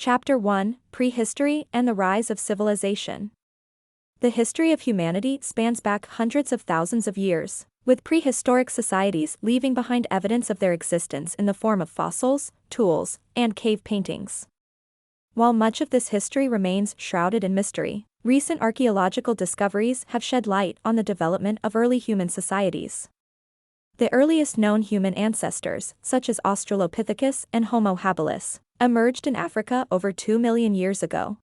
Chapter 1: Prehistory and the Rise of Civilization. The history of humanity spans back hundreds of thousands of years, with prehistoric societies leaving behind evidence of their existence in the form of fossils, tools, and cave paintings. While much of this history remains shrouded in mystery, recent archaeological discoveries have shed light on the development of early human societies. The earliest known human ancestors, such as Australopithecus and Homo habilis, emerged in Africa over 2 million years ago.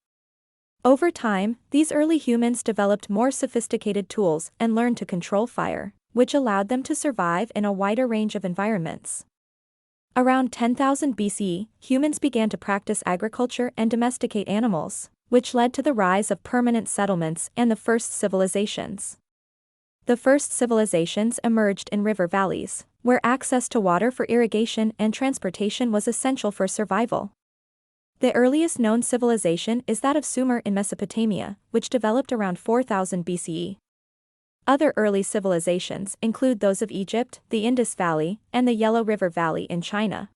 Over time, these early humans developed more sophisticated tools and learned to control fire, which allowed them to survive in a wider range of environments. Around 10,000 BCE, humans began to practice agriculture and domesticate animals, which led to the rise of permanent settlements and the first civilizations. The first civilizations emerged in river valleys, where access to water for irrigation and transportation was essential for survival. The earliest known civilization is that of Sumer in Mesopotamia, which developed around 4000 BCE. Other early civilizations include those of Egypt, the Indus Valley, and the Yellow River Valley in China.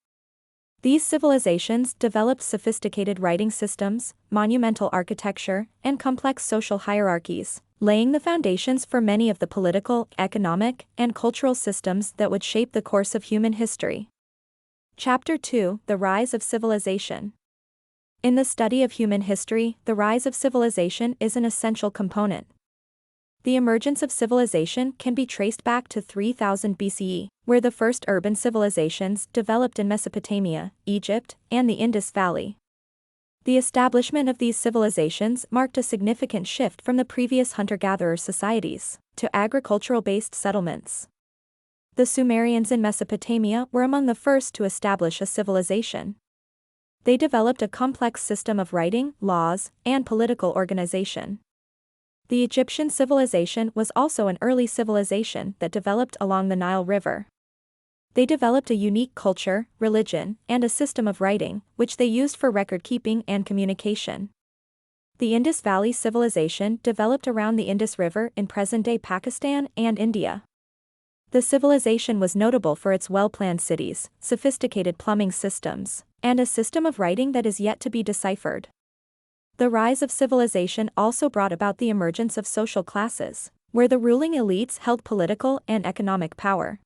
These civilizations developed sophisticated writing systems, monumental architecture, and complex social hierarchies, laying the foundations for many of the political, economic, and cultural systems that would shape the course of human history. Chapter 2: The Rise of Civilization. In the study of human history, the rise of civilization is an essential component. The emergence of civilization can be traced back to 3000 BCE, where the first urban civilizations developed in Mesopotamia, Egypt, and the Indus Valley. The establishment of these civilizations marked a significant shift from the previous hunter-gatherer societies to agricultural-based settlements. The Sumerians in Mesopotamia were among the first to establish a civilization. They developed a complex system of writing, laws, and political organization. The Egyptian civilization was also an early civilization that developed along the Nile River. They developed a unique culture, religion, and a system of writing, which they used for record-keeping and communication. The Indus Valley civilization developed around the Indus River in present-day Pakistan and India. The civilization was notable for its well-planned cities, sophisticated plumbing systems, and a system of writing that is yet to be deciphered. The rise of civilization also brought about the emergence of social classes, where the ruling elites held political and economic power.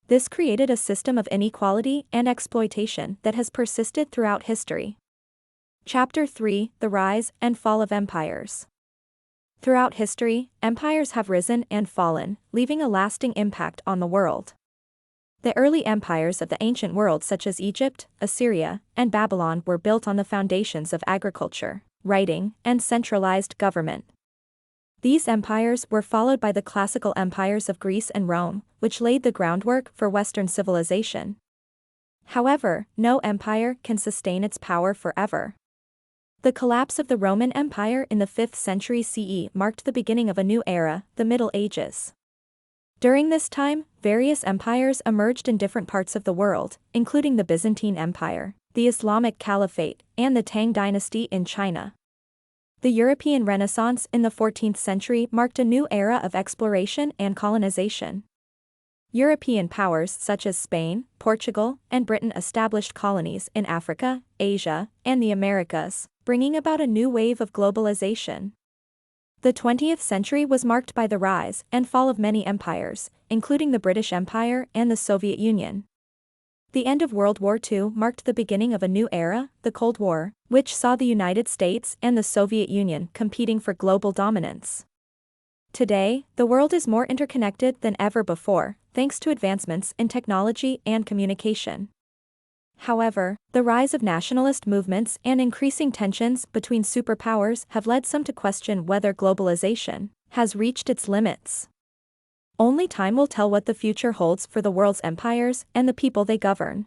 This created a system of inequality and exploitation that has persisted throughout history. Chapter 3: The Rise and Fall of Empires. Throughout history, empires have risen and fallen, leaving a lasting impact on the world. The early empires of the ancient world such as Egypt, Assyria, and Babylon were built on the foundations of agriculture, writing, and centralized government. These empires were followed by the classical empires of Greece and Rome, which laid the groundwork for Western civilization. However, no empire can sustain its power forever. The collapse of the Roman Empire in the 5th century CE marked the beginning of a new era, the Middle Ages. During this time, various empires emerged in different parts of the world, including the Byzantine Empire, the Islamic Caliphate, and the Tang dynasty in China. The European Renaissance in the 14th century marked a new era of exploration and colonization. European powers such as Spain, Portugal, and Britain established colonies in Africa, Asia, and the Americas, bringing about a new wave of globalization. The 20th century was marked by the rise and fall of many empires, including the British Empire and the Soviet Union. The end of World War II marked the beginning of a new era, the Cold War, which saw the United States and the Soviet Union competing for global dominance. Today, the world is more interconnected than ever before, thanks to advancements in technology and communication. However, the rise of nationalist movements and increasing tensions between superpowers have led some to question whether globalization has reached its limits. Only time will tell what the future holds for the world's empires and the people they govern.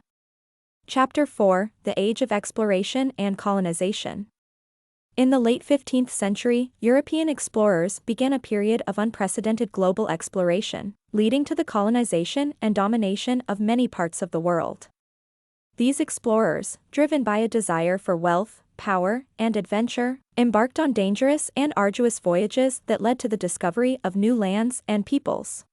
Chapter 4: The Age of Exploration and Colonization. In the late 15th century, European explorers began a period of unprecedented global exploration, leading to the colonization and domination of many parts of the world. These explorers, driven by a desire for wealth, power, and adventure, embarked on dangerous and arduous voyages that led to the discovery of new lands and peoples.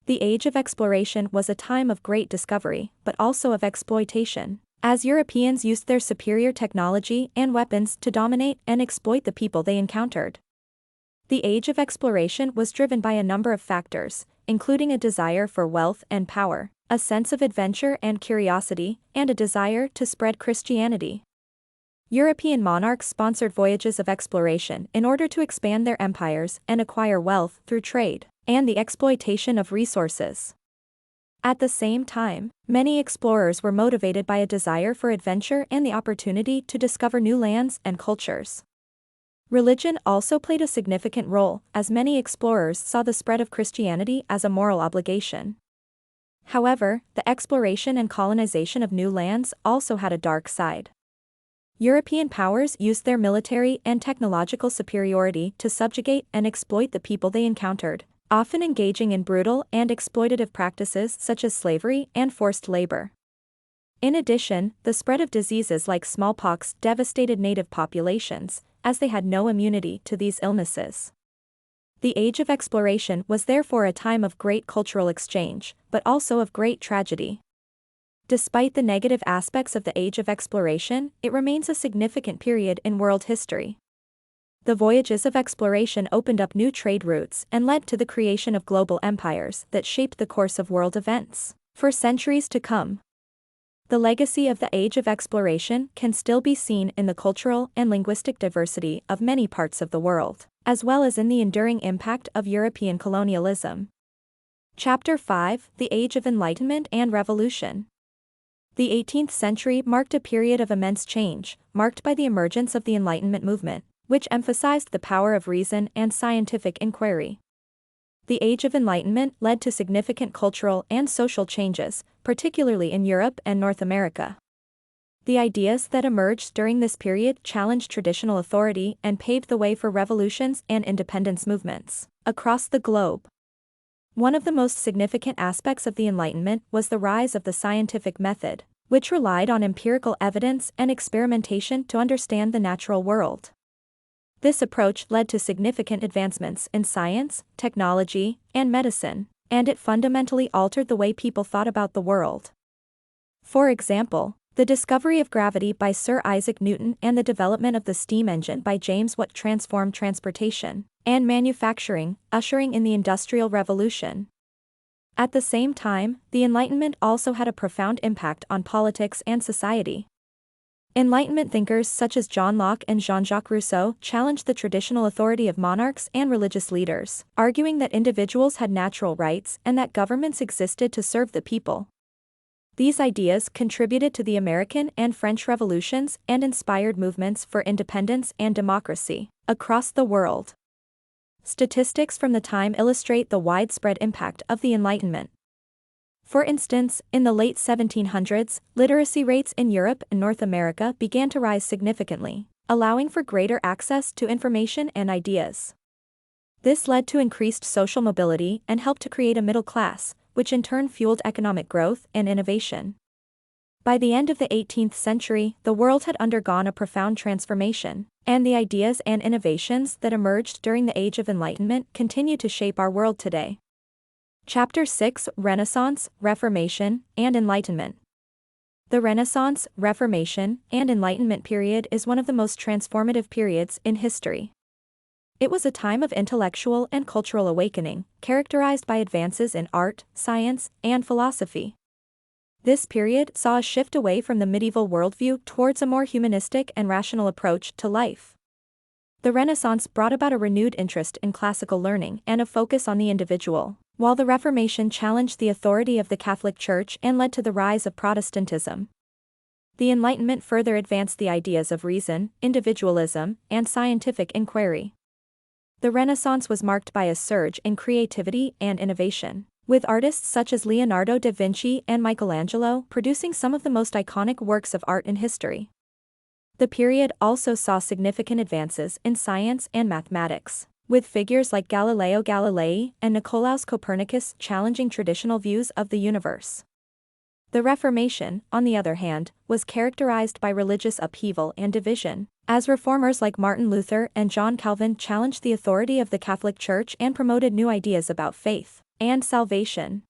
The Age of Exploration was a time of great discovery, but also of exploitation. as Europeans used their superior technology and weapons to dominate and exploit the people they encountered. The age of exploration was driven by a number of factors, including a desire for wealth and power, a sense of adventure and curiosity, and a desire to spread Christianity. European monarchs sponsored voyages of exploration in order to expand their empires and acquire wealth through trade and the exploitation of resources. At the same time, many explorers were motivated by a desire for adventure and the opportunity to discover new lands and cultures. Religion also played a significant role, as many explorers saw the spread of Christianity as a moral obligation. However, the exploration and colonization of new lands also had a dark side. European powers used their military and technological superiority to subjugate and exploit the people they encountered, often engaging in brutal and exploitative practices such as slavery and forced labor. In addition, the spread of diseases like smallpox devastated native populations, as they had no immunity to these illnesses. The age of exploration was therefore a time of great cultural exchange, but also of great tragedy. Despite the negative aspects of the age of exploration, it remains a significant period in world history. The voyages of exploration opened up new trade routes and led to the creation of global empires that shaped the course of world events for centuries to come. The legacy of the age of exploration can still be seen in the cultural and linguistic diversity of many parts of the world, as well as in the enduring impact of European colonialism. Chapter 5: The Age of Enlightenment and Revolution. The 18th century marked a period of immense change, marked by the emergence of the Enlightenment movement, which emphasized the power of reason and scientific inquiry. The Age of Enlightenment led to significant cultural and social changes, particularly in Europe and North America. The ideas that emerged during this period challenged traditional authority and paved the way for revolutions and independence movements across the globe. One of the most significant aspects of the Enlightenment was the rise of the scientific method, which relied on empirical evidence and experimentation to understand the natural world. This approach led to significant advancements in science, technology, and medicine, and it fundamentally altered the way people thought about the world. For example, the discovery of gravity by Sir Isaac Newton and the development of the steam engine by James Watt transformed transportation and manufacturing, ushering in the Industrial Revolution. At the same time, the Enlightenment also had a profound impact on politics and society. Enlightenment thinkers such as John Locke and Jean-Jacques Rousseau challenged the traditional authority of monarchs and religious leaders, arguing that individuals had natural rights and that governments existed to serve the people. These ideas contributed to the American and French revolutions and inspired movements for independence and democracy across the world. Statistics from the time illustrate the widespread impact of the Enlightenment. For instance, in the late 1700s, literacy rates in Europe and North America began to rise significantly, allowing for greater access to information and ideas. This led to increased social mobility and helped to create a middle class, which in turn fueled economic growth and innovation. By the end of the 18th century, the world had undergone a profound transformation, and the ideas and innovations that emerged during the Age of Enlightenment continue to shape our world today. Chapter 6: Renaissance, Reformation, and Enlightenment. The Renaissance, Reformation, and Enlightenment period is one of the most transformative periods in history. It was a time of intellectual and cultural awakening, characterized by advances in art, science, and philosophy. This period saw a shift away from the medieval worldview towards a more humanistic and rational approach to life. The Renaissance brought about a renewed interest in classical learning and a focus on the individual, while the Reformation challenged the authority of the Catholic Church and led to the rise of Protestantism. The Enlightenment further advanced the ideas of reason, individualism, and scientific inquiry. The Renaissance was marked by a surge in creativity and innovation, with artists such as Leonardo da Vinci and Michelangelo producing some of the most iconic works of art in history. The period also saw significant advances in science and mathematics, with figures like Galileo Galilei and Nicolaus Copernicus challenging traditional views of the universe. The Reformation, on the other hand, was characterized by religious upheaval and division, as reformers like Martin Luther and John Calvin challenged the authority of the Catholic Church and promoted new ideas about faith and salvation.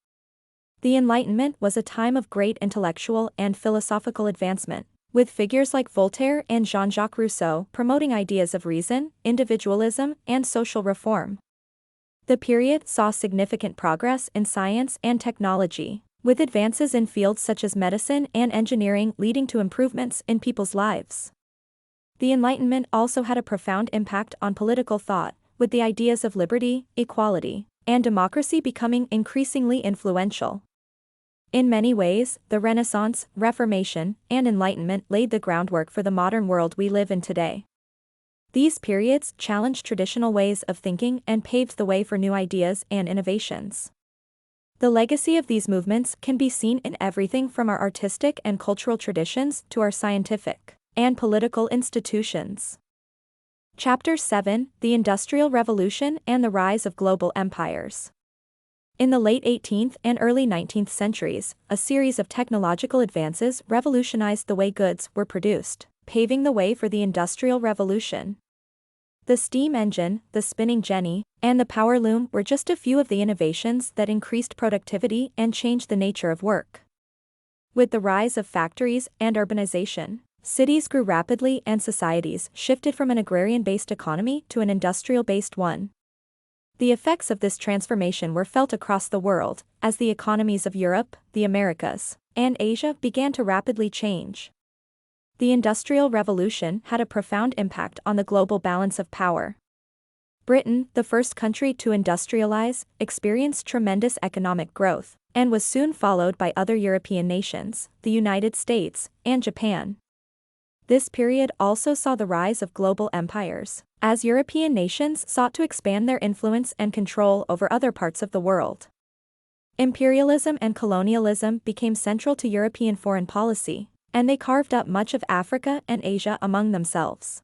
The Enlightenment was a time of great intellectual and philosophical advancement, with figures like Voltaire and Jean-Jacques Rousseau promoting ideas of reason, individualism, and social reform. The period saw significant progress in science and technology, with advances in fields such as medicine and engineering leading to improvements in people's lives. The Enlightenment also had a profound impact on political thought, with the ideas of liberty, equality, and democracy becoming increasingly influential. In many ways, the Renaissance, Reformation, and Enlightenment laid the groundwork for the modern world we live in today. These periods challenged traditional ways of thinking and paved the way for new ideas and innovations. The legacy of these movements can be seen in everything from our artistic and cultural traditions to our scientific and political institutions. Chapter 7: The Industrial Revolution and the Rise of Global Empires. In the late 18th and early 19th centuries, a series of technological advances revolutionized the way goods were produced, paving the way for the Industrial Revolution. The steam engine, the spinning jenny, and the power loom were just a few of the innovations that increased productivity and changed the nature of work. With the rise of factories and urbanization, cities grew rapidly and societies shifted from an agrarian-based economy to an industrial-based one. The effects of this transformation were felt across the world, as the economies of Europe, the Americas, and Asia began to rapidly change. The Industrial Revolution had a profound impact on the global balance of power. Britain, the first country to industrialize, experienced tremendous economic growth, and was soon followed by other European nations, the United States, and Japan. This period also saw the rise of global empires, as European nations sought to expand their influence and control over other parts of the world. Imperialism and colonialism became central to European foreign policy, and they carved up much of Africa and Asia among themselves.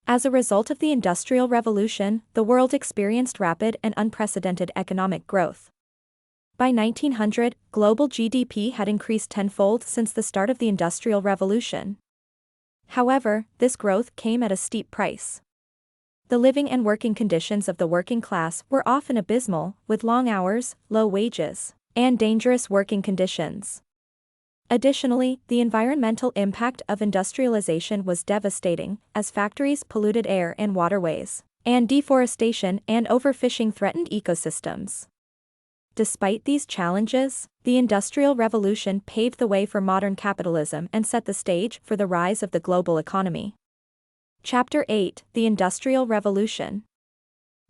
As a result of the Industrial Revolution, the world experienced rapid and unprecedented economic growth. By 1900, global GDP had increased tenfold since the start of the Industrial Revolution. However, this growth came at a steep price. The living and working conditions of the working class were often abysmal, with long hours, low wages, and dangerous working conditions. Additionally, the environmental impact of industrialization was devastating, as factories polluted air and waterways, and deforestation and overfishing threatened ecosystems. Despite these challenges, the Industrial Revolution paved the way for modern capitalism and set the stage for the rise of the global economy. Chapter 8: The Industrial Revolution.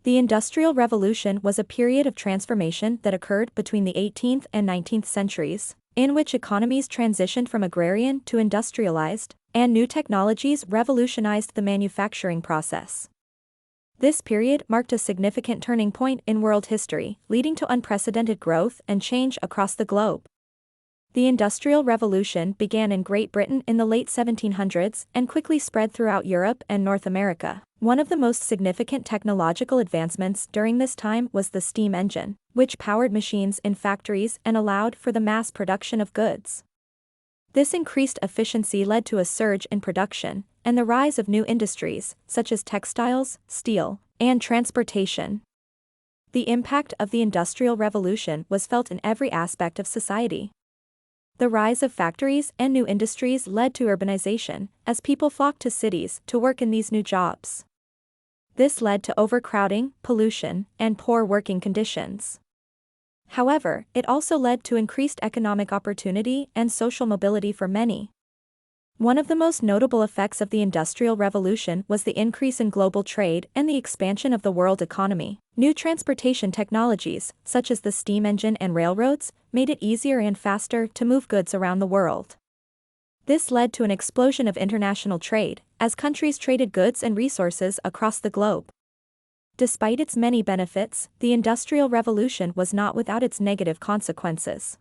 The Industrial Revolution was a period of transformation that occurred between the 18th and 19th centuries, in which economies transitioned from agrarian to industrialized, and new technologies revolutionized the manufacturing process. This period marked a significant turning point in world history, leading to unprecedented growth and change across the globe. The Industrial Revolution began in Great Britain in the late 1700s and quickly spread throughout Europe and North America. One of the most significant technological advancements during this time was the steam engine, which powered machines in factories and allowed for the mass production of goods. This increased efficiency led to a surge in production and the rise of new industries, such as textiles, steel, and transportation. The impact of the Industrial Revolution was felt in every aspect of society. The rise of factories and new industries led to urbanization, as people flocked to cities to work in these new jobs. This led to overcrowding, pollution, and poor working conditions. However, it also led to increased economic opportunity and social mobility for many. One of the most notable effects of the Industrial Revolution was the increase in global trade and the expansion of the world economy. New transportation technologies, such as the steam engine and railroads, made it easier and faster to move goods around the world. This led to an explosion of international trade, as countries traded goods and resources across the globe. Despite its many benefits, the Industrial Revolution was not without its negative consequences.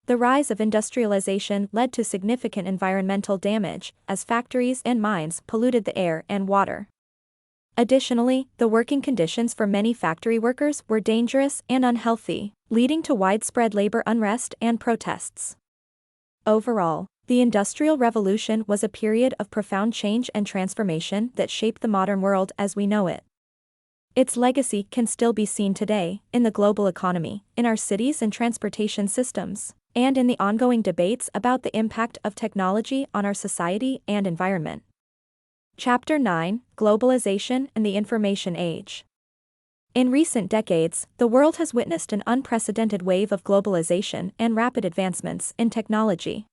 The rise of industrialization led to significant environmental damage, as factories and mines polluted the air and water. Additionally, the working conditions for many factory workers were dangerous and unhealthy, leading to widespread labor unrest and protests. Overall, the Industrial Revolution was a period of profound change and transformation that shaped the modern world as we know it. Its legacy can still be seen today, in the global economy, in our cities and transportation systems, and in the ongoing debates about the impact of technology on our society and environment. Chapter 9: Globalization and the Information Age. In recent decades, the world has witnessed an unprecedented wave of globalization and rapid advancements in technology.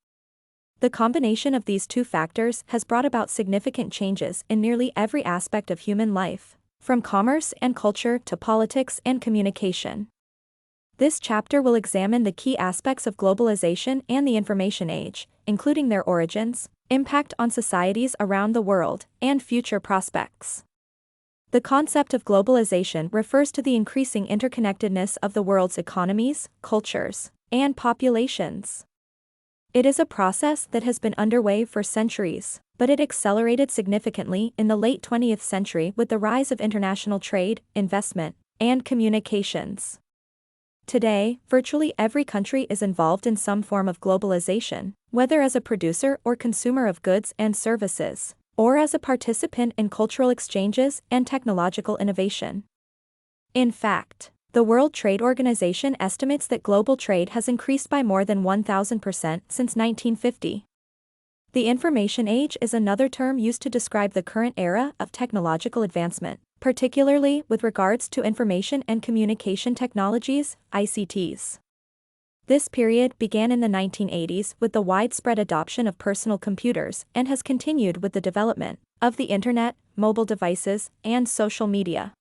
The combination of these two factors has brought about significant changes in nearly every aspect of human life, from commerce and culture to politics and communication. This chapter will examine the key aspects of globalization and the information age, including their origins, impact on societies around the world, and future prospects. The concept of globalization refers to the increasing interconnectedness of the world's economies, cultures, and populations. It is a process that has been underway for centuries, but it accelerated significantly in the late 20th century with the rise of international trade, investment, and communications. Today, virtually every country is involved in some form of globalization, whether as a producer or consumer of goods and services, or as a participant in cultural exchanges and technological innovation. In fact, the World Trade Organization estimates that global trade has increased by more than 1,000% since 1950. The information age is another term used to describe the current era of technological advancement, particularly with regards to information and communication technologies, ICTs. This period began in the 1980s with the widespread adoption of personal computers and has continued with the development of the Internet, mobile devices, and social media.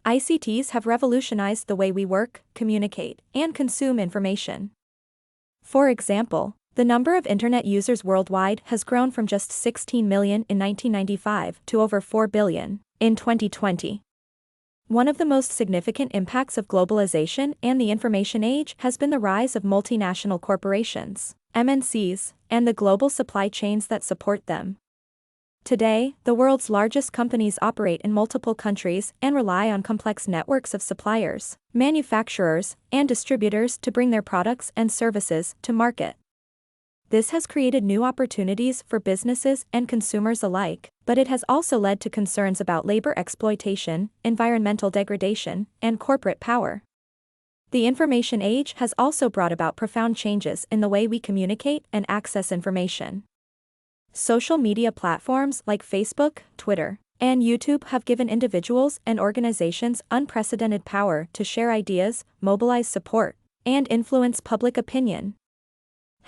ICTs have revolutionized the way we work, communicate, and consume information. For example, the number of Internet users worldwide has grown from just 16 million in 1995 to over 4 billion in 2020. One of the most significant impacts of globalization and the information age has been the rise of multinational corporations, MNCs, and the global supply chains that support them. Today, the world's largest companies operate in multiple countries and rely on complex networks of suppliers, manufacturers, and distributors to bring their products and services to market. This has created new opportunities for businesses and consumers alike, but it has also led to concerns about labor exploitation, environmental degradation, and corporate power. The information age has also brought about profound changes in the way we communicate and access information. Social media platforms like Facebook, Twitter, and YouTube have given individuals and organizations unprecedented power to share ideas, mobilize support, and influence public opinion.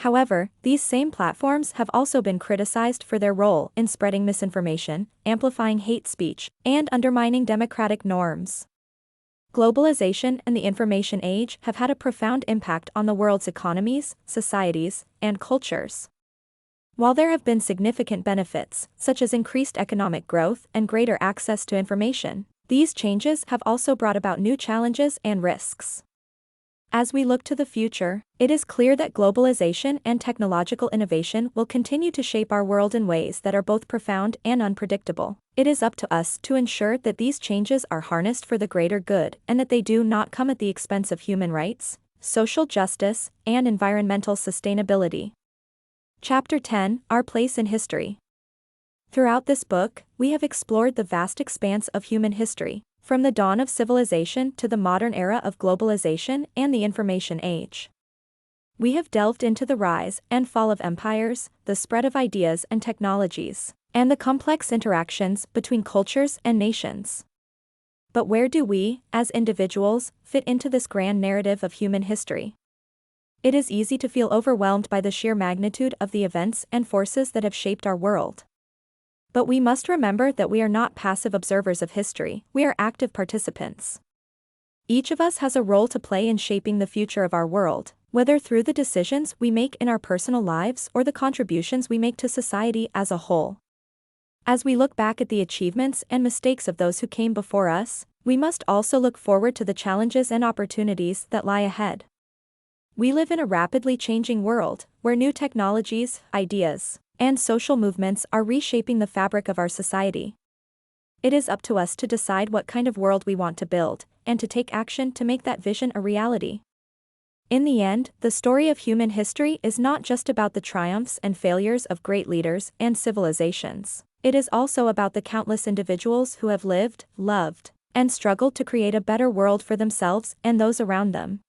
However, these same platforms have also been criticized for their role in spreading misinformation, amplifying hate speech, and undermining democratic norms. Globalization and the information age have had a profound impact on the world's economies, societies, and cultures. While there have been significant benefits, such as increased economic growth and greater access to information, these changes have also brought about new challenges and risks. As we look to the future, it is clear that globalization and technological innovation will continue to shape our world in ways that are both profound and unpredictable. It is up to us to ensure that these changes are harnessed for the greater good and that they do not come at the expense of human rights, social justice, and environmental sustainability. Chapter 10: Our Place in History. Throughout this book, we have explored the vast expanse of human history, from the dawn of civilization to the modern era of globalization and the information age. We have delved into the rise and fall of empires, the spread of ideas and technologies, and the complex interactions between cultures and nations. But where do we, as individuals, fit into this grand narrative of human history? It is easy to feel overwhelmed by the sheer magnitude of the events and forces that have shaped our world. But we must remember that we are not passive observers of history, we are active participants. Each of us has a role to play in shaping the future of our world, whether through the decisions we make in our personal lives or the contributions we make to society as a whole. As we look back at the achievements and mistakes of those who came before us, we must also look forward to the challenges and opportunities that lie ahead. We live in a rapidly changing world, where new technologies, ideas, and social movements are reshaping the fabric of our society. It is up to us to decide what kind of world we want to build, and to take action to make that vision a reality. In the end, the story of human history is not just about the triumphs and failures of great leaders and civilizations. It is also about the countless individuals who have lived, loved, and struggled to create a better world for themselves and those around them.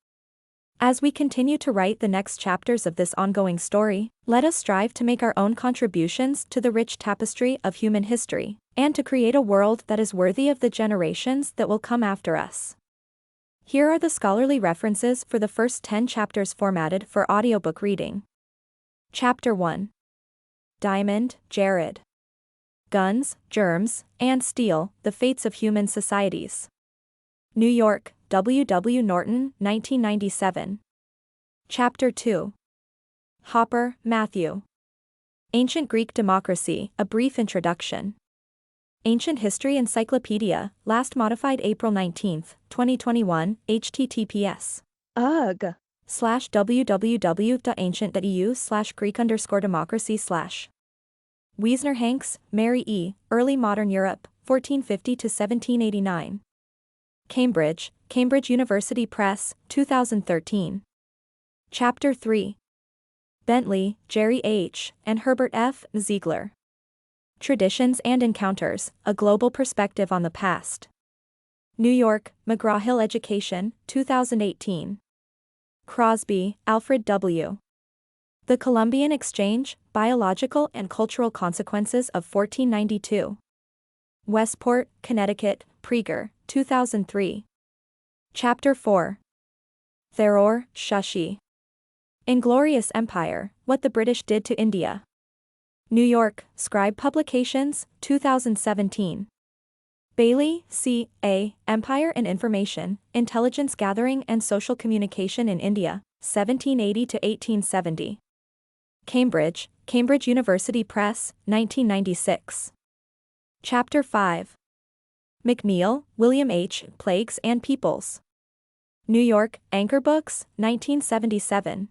As we continue to write the next chapters of this ongoing story, let us strive to make our own contributions to the rich tapestry of human history, and to create a world that is worthy of the generations that will come after us. Here are the scholarly references for the first 10 chapters formatted for audiobook reading. Chapter 1. Diamond, Jared. Guns, Germs, and Steel, The Fates of Human Societies. New York, W. W. Norton, 1997. Chapter 2. Hopper, Matthew. Ancient Greek Democracy, A Brief Introduction. Ancient History Encyclopedia, last modified April 19, 2021, https. /www.ancient.eu/Greek_democracy/ Wiesner Hanks, Mary E., Early Modern Europe, 1450 to 1789. Cambridge, Cambridge University Press, 2013. Chapter 3. Bentley, Jerry H., and Herbert F. Ziegler. Traditions and Encounters, A Global Perspective on the Past. New York, McGraw-Hill Education, 2018. Crosby, Alfred W. The Columbian Exchange, Biological and Cultural Consequences of 1492. Westport, Connecticut, Praeger, 2003. Chapter 4. Tharoor, Shashi. Inglorious Empire, What the British Did to India. New York, Scribe Publications, 2017. Bailey, C. A., Empire and Information, Intelligence Gathering and Social Communication in India, 1780 to 1870. Cambridge, Cambridge University Press, 1996. Chapter 5. McNeill, William H., Plagues and Peoples. New York, Anchor Books, 1977.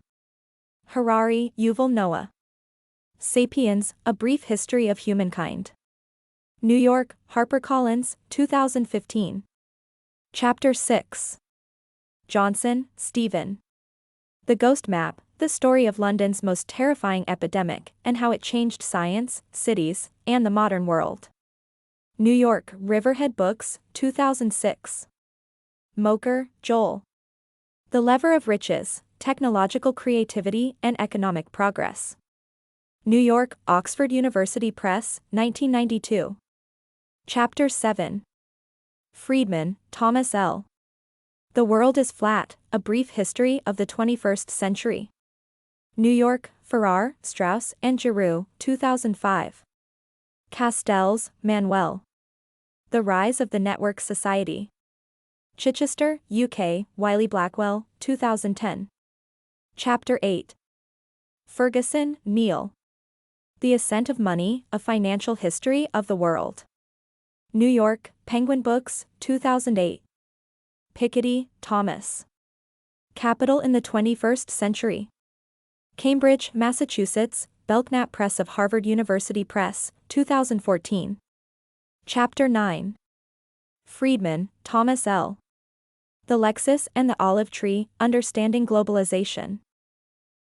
Harari, Yuval Noah. Sapiens, A Brief History of Humankind. New York, HarperCollins, 2015. Chapter 6. Johnson, Stephen. The Ghost Map, The Story of London's Most Terrifying Epidemic and How It Changed Science, Cities, and the Modern World. New York, Riverhead Books, 2006. Moker, Joel. The Lever of Riches, Technological Creativity and Economic Progress. New York, Oxford University Press, 1992. Chapter 7. Friedman, Thomas L. The World is Flat, A Brief History of the 21st Century. New York, Farrar, Straus and Giroux, 2005. Castells, Manuel. The Rise of the Network Society. Chichester, UK, Wiley Blackwell, 2010. Chapter 8. Ferguson, Neil. The Ascent of Money, A Financial History of the World. New York, Penguin Books, 2008. Piketty, Thomas. Capital in the 21st Century. Cambridge, Massachusetts, Belknap Press of Harvard University Press, 2014. Chapter 9. Friedman, Thomas L. The Lexus and the Olive Tree, Understanding Globalization.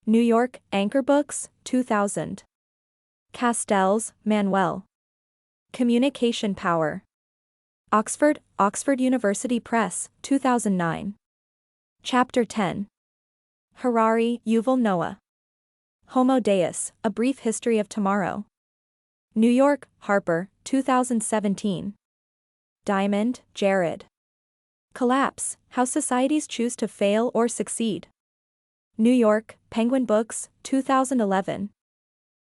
New York, Anchor Books, 2000. Castells, Manuel. Communication Power. Oxford, Oxford University Press, 2009. Chapter 10. Harari, Yuval Noah. Homo Deus, A Brief History of Tomorrow. New York, Harper, 2017. Diamond, Jared. Collapse, How Societies Choose to Fail or Succeed. New York, Penguin Books, 2011.